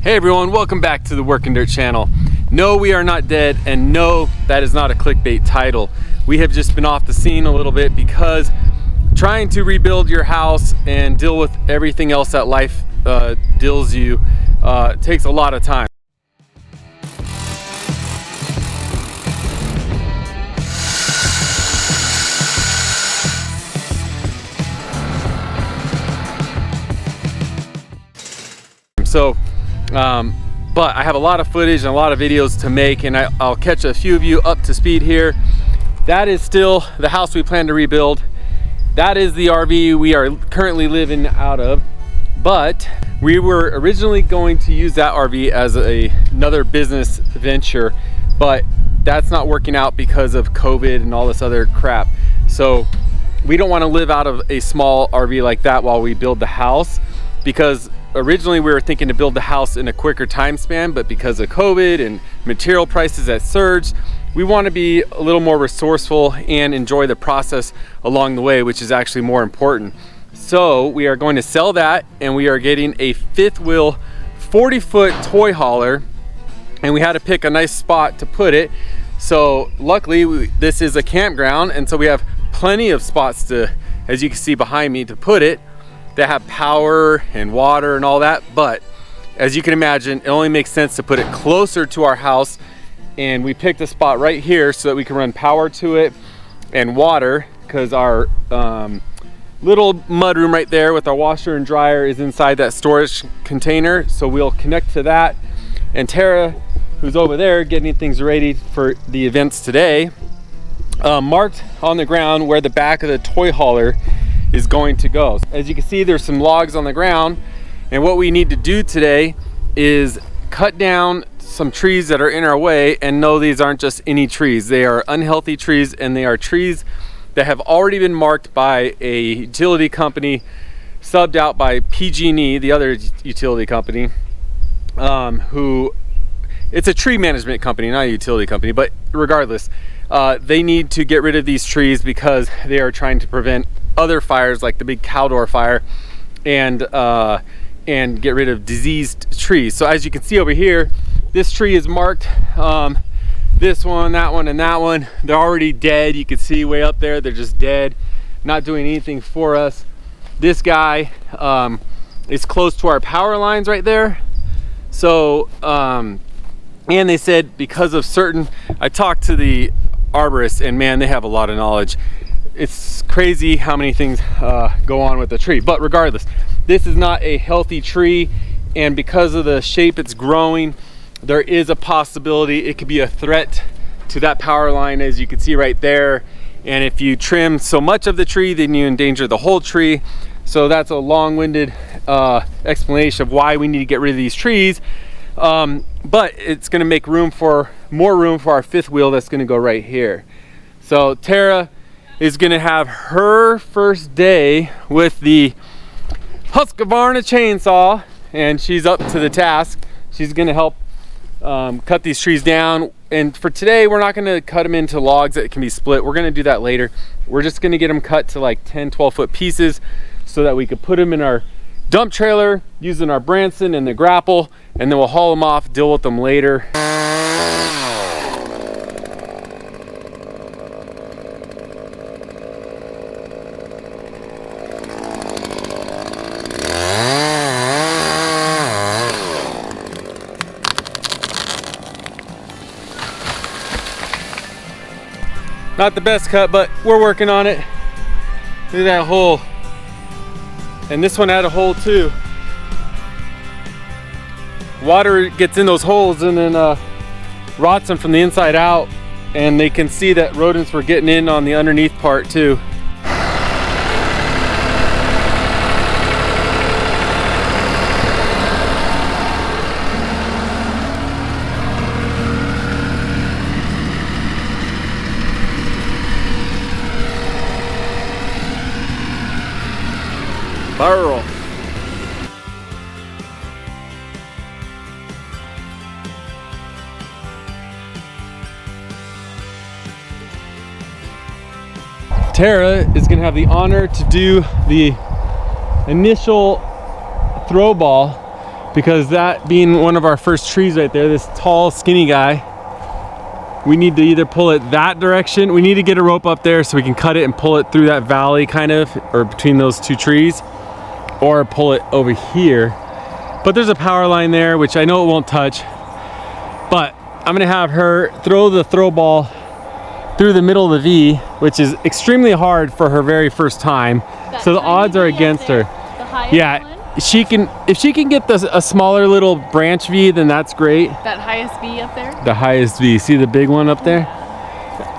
Hey everyone, welcome back to the Working Dirt channel. No, we are not dead, and no, that is not a clickbait title. We have just been off the scene a little bit because trying to rebuild your house and deal with everything else that life deals you takes a lot of time. So, but I have a lot of footage and a lot of videos to make, and I'll catch a few of you up to speed here. That is still the house we plan to rebuild. That is the RV we are currently living out of, but we were originally going to use that RV as another business venture, but that's not working out because of COVID and all this other crap. So we don't want to live out of a small RV like that while we build the house, because originally we were thinking to build the house in a quicker time span, but because of COVID and material prices that surged, we want to be a little more resourceful and enjoy the process along the way, which is actually more important. So we are going to sell that, and we are getting a fifth wheel 40-foot toy hauler, and we had to pick a nice spot to put it. So luckily this is a campground, and so we have plenty of spots to, as you can see behind me, to put it, that have power and water and all that. But as you can imagine, it only makes sense to put it closer to our house, and we picked a spot right here so that we can run power to it and water, because our little mud room right there with our washer and dryer is inside that storage container. So we'll connect to that, and Tara, who's over there getting things ready for the events today, marked on the ground where the back of the toy hauler is going to go. As you can see, there's some logs on the ground, and what we need to do today is cut down some trees that are in our way. And no, these aren't just any trees. They are unhealthy trees, and they are trees that have already been marked by a utility company, subbed out by PG&E, the other utility company, who, it's a tree management company, not a utility company, but regardless, they need to get rid of these trees because they are trying to prevent other fires like the big Caldor fire, and get rid of diseased trees. So as you can see over here, this tree is marked, this one, that one, and that one. They're already dead. You can see way up there, they're just dead, not doing anything for us. This guy is close to our power lines right there. So and they said because of certain, I talked to the arborist, and man, they have a lot of knowledge. It's crazy how many things go on with the tree. But regardless, this is not a healthy tree, and because of the shape it's growing, there is a possibility it could be a threat to that power line, as you can see right there. And if you trim so much of the tree, then you endanger the whole tree. So that's a long-winded explanation of why we need to get rid of these trees. But it's going to make more room for our fifth wheel that's going to go right here. So Tara is going to have her first day with the Husqvarna chainsaw, and she's up to the task. She's going to help cut these trees down. And for today, we're not going to cut them into logs that can be split. We're going to do that later. We're just going to get them cut to like 10-12 foot pieces so that we could put them in our dump trailer using our Branson and the grapple, and then we'll haul them off, deal with them later. Not the best cut, but we're working on it. Look at that hole. And this one had a hole too. Water gets in those holes and then rots them from the inside out. And they can see that rodents were getting in on the underneath part too. Burl. Tara is gonna have the honor to do the initial throw ball because that being one of our first trees right there, this tall, skinny guy, we need to either pull it that direction. We need to get a rope up there so we can cut it and pull it through that valley kind of, or between those two trees, or pull it over here. But there's a power line there, which I know it won't touch, but I'm gonna have her throw the throw ball through the middle of the V, which is extremely hard for her very first time. So the odds are against her. Yeah, she can, if she can get a smaller little branch V, then that's great. That highest V up there? The highest V, see the big one up there?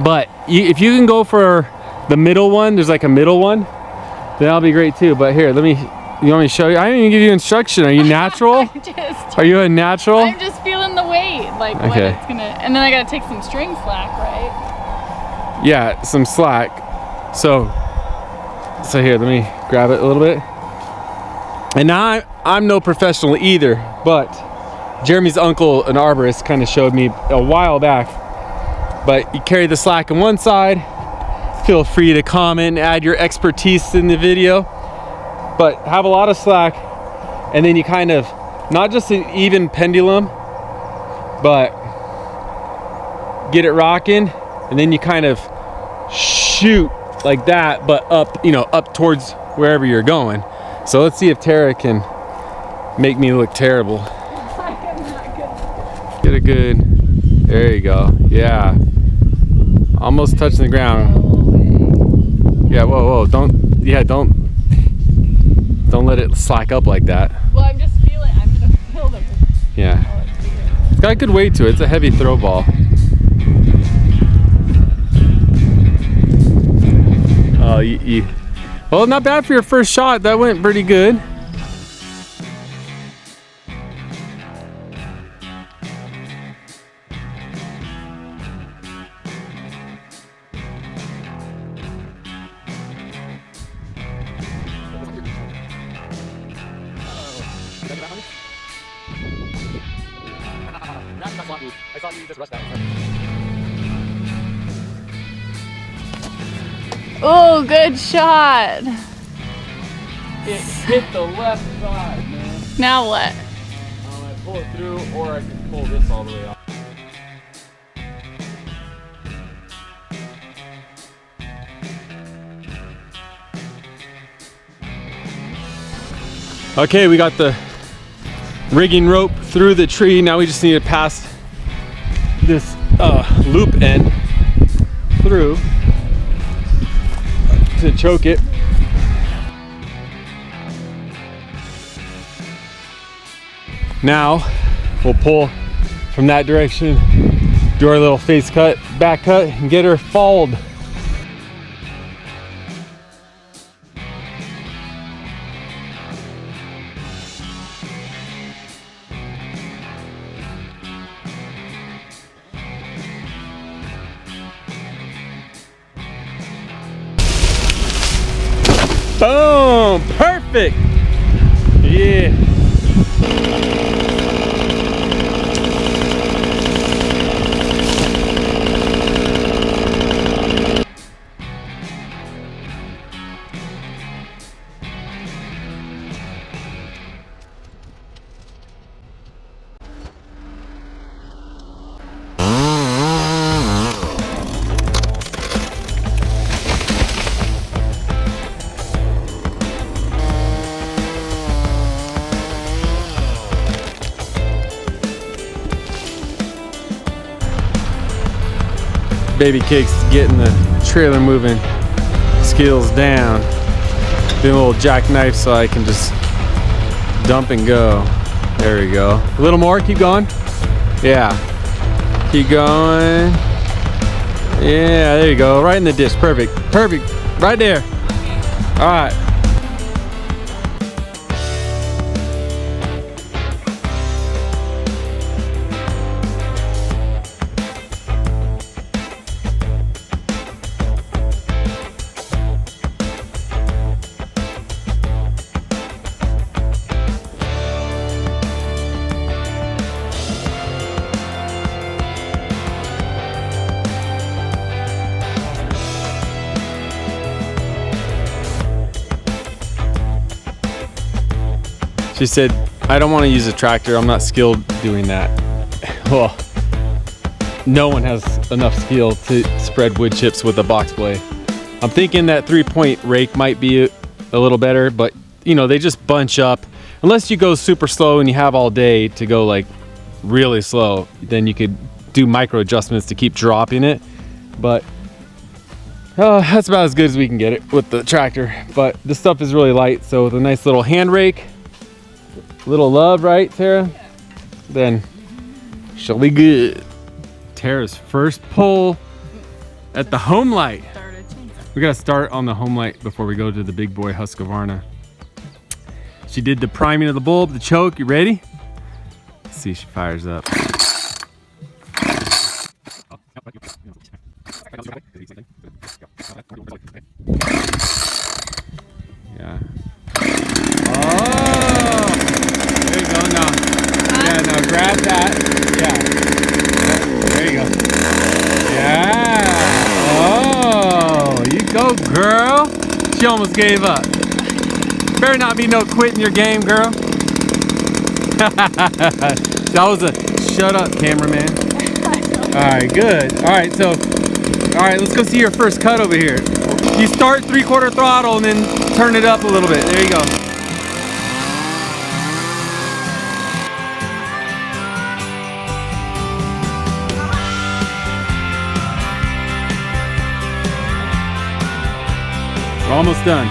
But if you can go for the middle one, there's like a middle one, then that'll be great too. But here, you want me to show you? I didn't even give you instruction. Are you natural? Are you a natural? I'm just feeling the weight, like what it's gonna, and then I gotta take some string slack, right? Yeah, some slack. So here, let me grab it a little bit. And now I'm no professional either, but Jeremy's uncle, an arborist, kind of showed me a while back. But you carry the slack on one side. Feel free to comment and add your expertise in the video. But have a lot of slack, and then you kind of, not just an even pendulum, but get it rocking, and then you kind of shoot like that, but up, up towards wherever you're going. So let's see if Tara can make me look terrible. Get a good, there you go. Yeah, almost touching the ground. Yeah, whoa, don't let it slack up like that. Well, I'm gonna feel them. Yeah, it's got a good weight to it. It's a heavy throw ball. Oh, well, not bad for your first shot. That went pretty good. I thought you just rushed that. Oh, good shot. It hit the left side, man. Now what? I pull it through, or I can pull this all the way off. Okay, we got the rigging rope through the tree. Now we just need to pass this loop end through to choke it. Now we'll pull from that direction, do our little face cut, back cut, and get her fouled. Boom! Perfect! Yeah. Baby Cake's getting the trailer moving skills down. Doing a little jackknife so I can just dump and go. There we go. A little more, keep going. Yeah. Keep going. Yeah, there you go. Right in the dish. Perfect. Perfect. Right there. All right. She said I don't want to use a tractor. I'm not skilled doing that. Well, no one has enough skill to spread wood chips with a box blade. I'm thinking that 3-point rake might be a little better, but you know, they just bunch up. Unless you go super slow and you have all day to go like really slow, then you could do micro adjustments to keep dropping it. But that's about as good as we can get it with the tractor. But this stuff is really light, so with a nice little hand rake, little love, right, Tara? Then she'll be good. Tara's first pull at the home light. We gotta start on the home light before we go to the big boy Husqvarna. She did the priming of the bulb, the choke. You ready? Let's see if she fires up. Yeah. Oh! There you go. Now, yeah, now grab that. Yeah. There you go. Yeah. Oh, you go, girl. She almost gave up. Better not be no quitting your game, girl. That was a shut up, cameraman. All right, good. All right, so, all right, let's go see your first cut over here. You start 3/4 throttle and then turn it up a little bit. There you go. We're almost done.